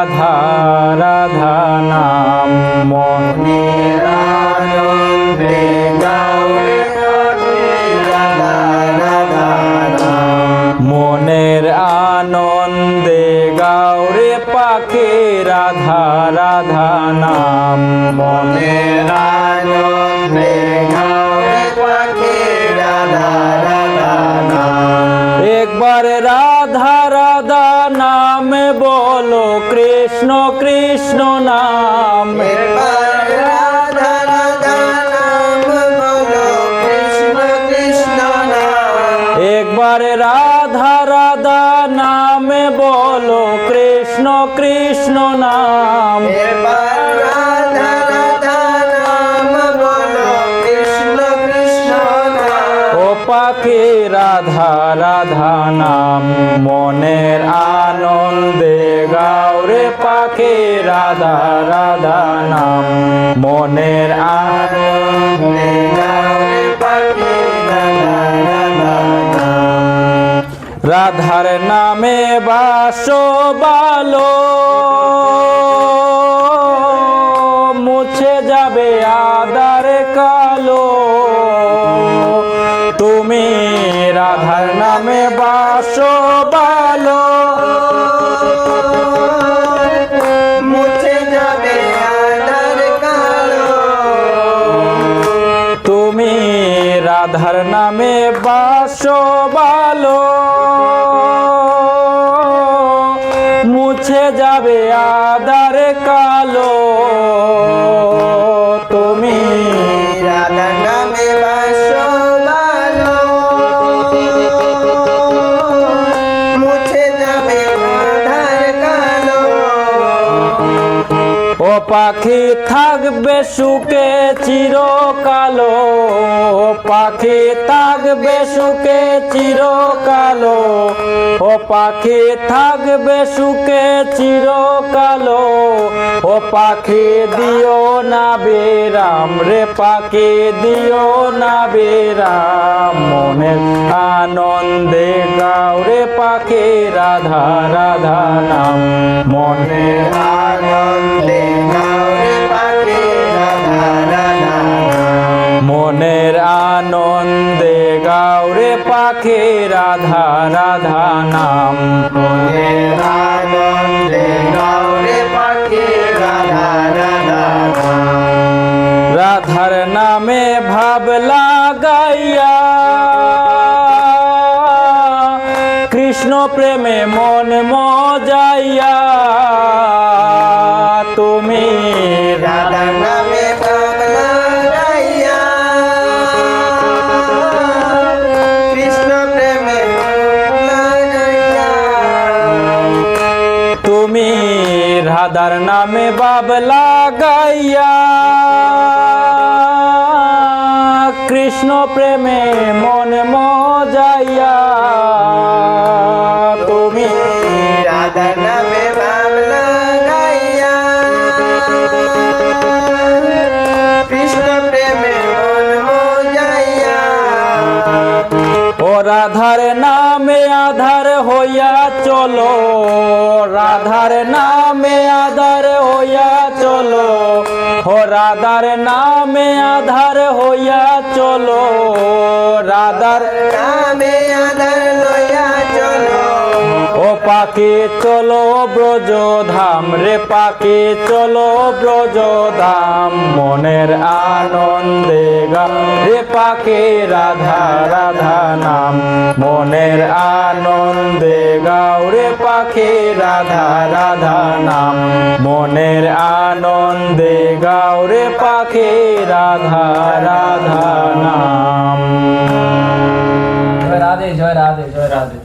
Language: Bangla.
রাধা রাধা নাম মনের আনন্দে গাওরে পাখি রাধা রাধা নাম মনের আনন্দে গাওরে পাখি রাধা রাধা নাম মনের আনন্দে গাওরে পাখি রাধা রাধা নাম একবার রাধা রাধা নাম বলো কৃষ্ণ কৃষ্ণ নাম রাধা রাধা নাম বলো কৃষ্ণ কৃষ্ণ নাম একবার রাধা রাধা নাম বলো কৃষ্ণ কৃষ্ণ নাম রাধা রাধা নাম বলো কৃষ্ণ কৃষ্ণ নাম ও পাখি রাধা রাধা নাম মনের আনন্দে গাওরে পাখি রাধা রাধা নাম মনের আনন্দে গাওরে পাখি রাধা রাধা নাম রাধার নামে বাসো বালো মুছে যাবে আদার কালো তুমি রাধার নামে বাসো বালো মুছে যাবে আধার কালো তুমি রাধার নামে বাসো বালো মুছে যাবে আদার কালো তুমি রাধা নামে বাসো ভালো মুছে যাবে আধার কালো ও পাখি থাকবে সুখে চিরকালো পাখি থাকবে সুখে চিরকালো ও পাখি থাকবে সুখে চিরকালো ও পাখি দিও না বেরাম রে পাখি দিও না বেরাম মনের আনন্দে গাওরে পাখি রাধা রাধা নাম মনের আনন্দে গাওরে পাখি রাধা রাধা মনের আনন্দে গাওরে পাখি রাধা রাধা নাম মনের আনন্দে গাওরে পাখি রাধা রাধা রাধার নামে ভাব লাগাইয়া কৃষ্ণ প্রেমে মন মজাইয়া তুমি রাধা নামে বাবলা গাইয়া কৃষ্ণ প্রেমে বাবলা গাইয়া তুমি রাধার নামে বাবলা গাইয়া কৃষ্ণ প্রেমে মন মজাইয়া তুমি রাধা নামে বাবলা গাইয়া কৃষ্ণ প্রেমে মন মজাইয়া ও রাধার নামে আধার হইয়া চলো রাধার নামে আধার হইয়া চলো ও রাধার নামে আধার হইয়া চলো রাধার নামে আধার লইয়া চলো ও পাখি চলো ব্রজ ধাম রে পাখি চলো ব্রজ ধাম মনের আনন্দে গা রে পাখি রাধা রাধা নাম মনের আনন্দে গাও রে পাখি রাধা রাধা নাম মনের আনন্দে গাও রে পাখি রাধা রাধা নাম জয় রাধে জয় রাধে জয় রাধে।